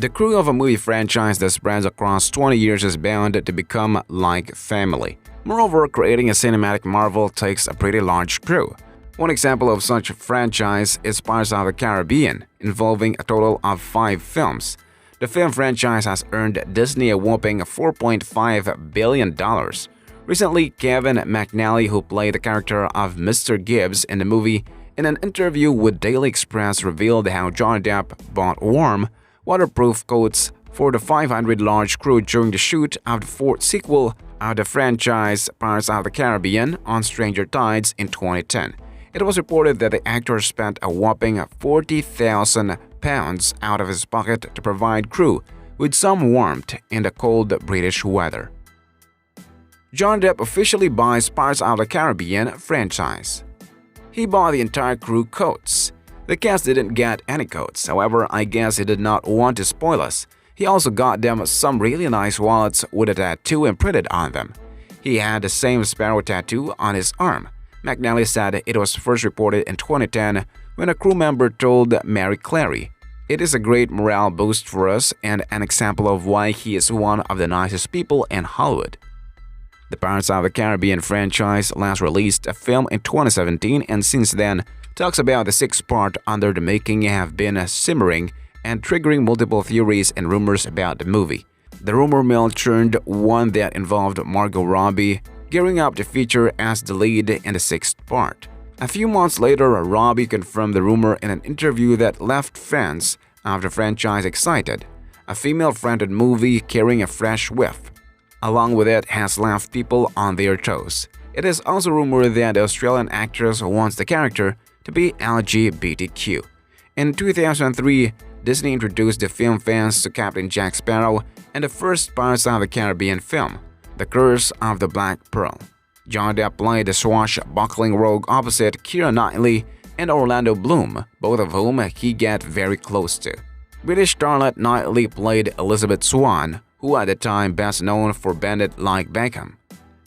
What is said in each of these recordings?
The crew of a movie franchise that spans across 20 years is bound to become like family. Moreover, creating a cinematic marvel takes a pretty large crew. One example of such a franchise is Pirates of the Caribbean, involving a total of 5 films. The film franchise has earned Disney a whopping $4.5 billion. Recently, Kevin McNally, who played the character of Mr. Gibbs in the movie, in an interview with Daily Express revealed how Johnny Depp bought warm, waterproof coats for the 500 large crew during the shoot of the fourth sequel of the franchise Pirates of the Caribbean on Stranger Tides in 2010. It was reported that the actor spent a whopping £40,000 out of his pocket to provide crew with some warmth in the cold British weather. Johnny Depp officially buys Pirates of the Caribbean franchise. He bought the entire crew coats. The cast didn't get any coats, however, I guess he did not want to spoil us. He also got them some really nice wallets with a tattoo imprinted on them. He had the same sparrow tattoo on his arm. McNally said it was first reported in 2010 when a crew member told Mary Clary, "It is a great morale boost for us and an example of why he is one of the nicest people in Hollywood." The Pirates of the Caribbean franchise last released a film in 2017, and since then, talks about the 6th-part under the making have been simmering and triggering multiple theories and rumors about the movie. The rumor mill churned one that involved Margot Robbie gearing up to feature as the lead in the 6th part. A few months later, Robbie confirmed the rumor in an interview that left fans of the franchise excited. A female-fronted movie carrying a fresh whiff, along with it, has left people on their toes. It is also rumored that the Australian actress wants the character to be LGBTQ. In 2003, Disney introduced the film fans to Captain Jack Sparrow and the first Pirates of the Caribbean film, The Curse of the Black Pearl. Johnny Depp played the swashbuckling rogue opposite Keira Knightley and Orlando Bloom, both of whom he got very close to. British starlet Knightley played Elizabeth Swann, who at the time best known for Bend It Like Beckham.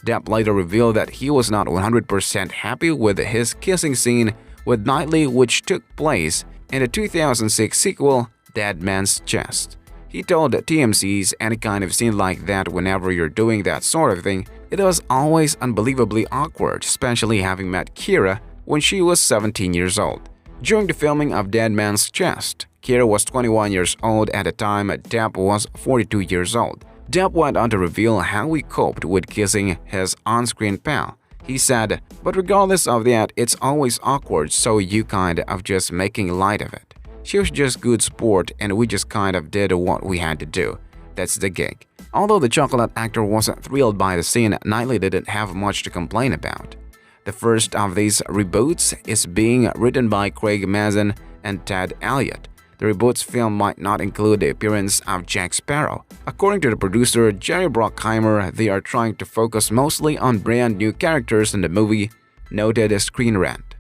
Depp later revealed that he was not 100% happy with his kissing scene with Knightley, which took place in the 2006 sequel Dead Man's Chest. He told TMC's any kind of scene like that, whenever you're doing that sort of thing, it was always unbelievably awkward, especially having met Keira when she was 17 years old. During the filming of Dead Man's Chest, Keira was 21 years old at the time. Depp was 42 years old. Depp went on to reveal how he coped with kissing his on-screen pal. He said, "But regardless of that, it's always awkward, so you kind of just making light of it. She was just good sport and we just kind of did what we had to do. That's the gig." Although the chocolate actor wasn't thrilled by the scene, Knightley didn't have much to complain about. The first of these reboots is being written by Craig Mazin and Ted Elliott. The reboot's film might not include the appearance of Jack Sparrow. According to the producer Jerry Bruckheimer, they are trying to focus mostly on brand new characters in the movie, noted Screen Rant.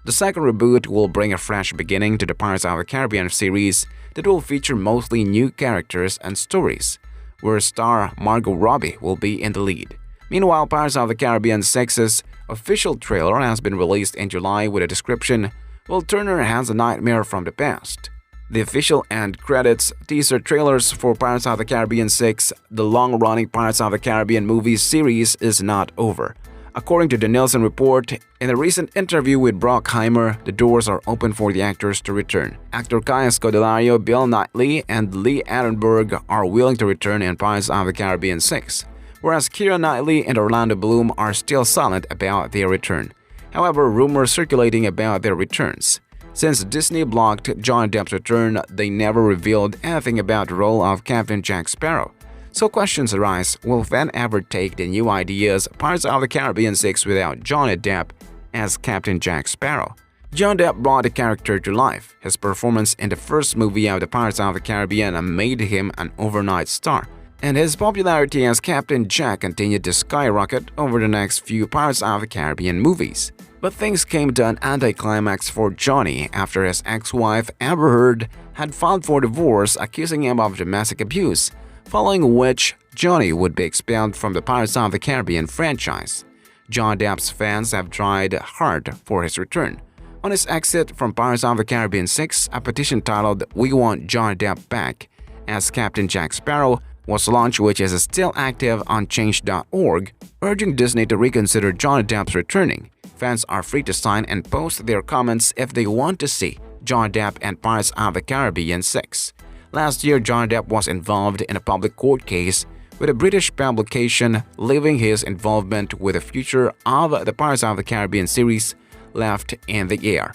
The second reboot will bring a fresh beginning to the Pirates of the Caribbean series that will feature mostly new characters and stories, where star Margot Robbie will be in the lead. Meanwhile, Pirates of the Caribbean 6's official trailer has been released in July with a description, "Will Turner has a nightmare from the past." The official end credits teaser trailers for Pirates of the Caribbean 6, the long-running Pirates of the Caribbean movie series, is not over. According to the Nielsen report, in a recent interview with Bruckheimer, the doors are open for the actors to return. Actor Kaya Scodelario, Bill Knightley, and Lee Attenberg are willing to return in Pirates of the Caribbean 6, whereas Keira Knightley and Orlando Bloom are still silent about their return. However, rumors circulating about their returns. Since Disney blocked Johnny Depp's return, they never revealed anything about the role of Captain Jack Sparrow. So questions arise, will Van ever take the new ideas Pirates of the Caribbean 6 without Johnny Depp as Captain Jack Sparrow? Johnny Depp brought the character to life. His performance in the first movie of the Pirates of the Caribbean made him an overnight star, and his popularity as Captain Jack continued to skyrocket over the next few Pirates of the Caribbean movies. But things came to an anticlimax for Johnny after his ex-wife Amber Heard had filed for divorce, accusing him of domestic abuse, following which Johnny would be expelled from the Pirates of the Caribbean franchise. Johnny Depp's fans have tried hard for his return. On his exit from Pirates of the Caribbean 6, a petition titled "We Want Johnny Depp Back" as Captain Jack Sparrow was launched, which is still active on change.org, urging Disney to reconsider Johnny Depp's returning. Fans are free to sign and post their comments if they want to see Johnny Depp and Pirates of the Caribbean 6. Last year, Johnny Depp was involved in a public court case with a British publication, leaving his involvement with the future of the Pirates of the Caribbean series left in the air.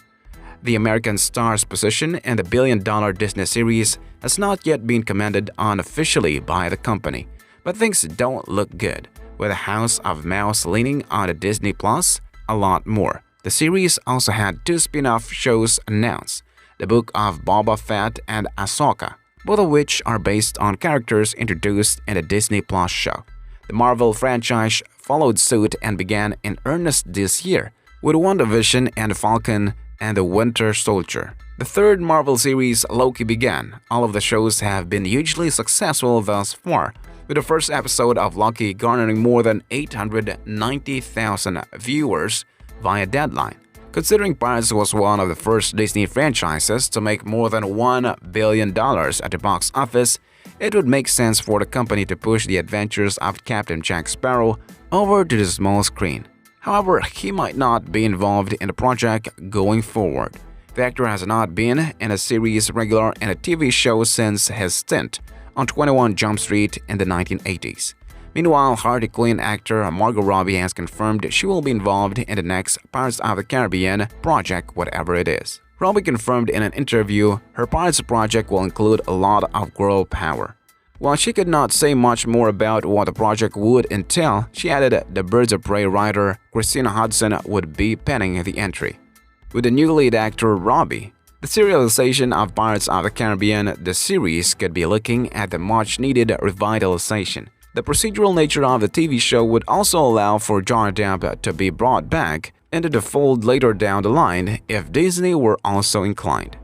The American star's position in the billion-dollar Disney series has not yet been commented on officially by the company, but things don't look good, with the House of Mouse leaning on a Disney Plus a lot more. The series also had 2 spin-off shows announced, The Book of Boba Fett and Ahsoka, both of which are based on characters introduced in the Disney Plus show. The Marvel franchise followed suit and began in earnest this year, with WandaVision and Falcon and the Winter Soldier. The third Marvel series, Loki, began. All of the shows have been hugely successful thus far, with the first episode of Loki garnering more than 890,000 viewers via Deadline. Considering Pirates was one of the first Disney franchises to make more than $1 billion at the box office, it would make sense for the company to push the adventures of Captain Jack Sparrow over to the small screen. However, he might not be involved in the project going forward. The actor has not been in a series regular in a TV show since his stint on 21 Jump Street in the 1980s. Meanwhile, Harley Quinn actor Margot Robbie has confirmed she will be involved in the next Pirates of the Caribbean project, whatever it is. Robbie confirmed in an interview her Pirates project will include a lot of girl power. While she could not say much more about what the project would entail, she added the Birds of Prey writer Christina Hodson would be penning the entry. With the new lead actor Robbie, the serialization of Pirates of the Caribbean, the series could be looking at the much-needed revitalization. The procedural nature of the TV show would also allow for Johnny Depp to be brought back into the fold later down the line if Disney were also inclined.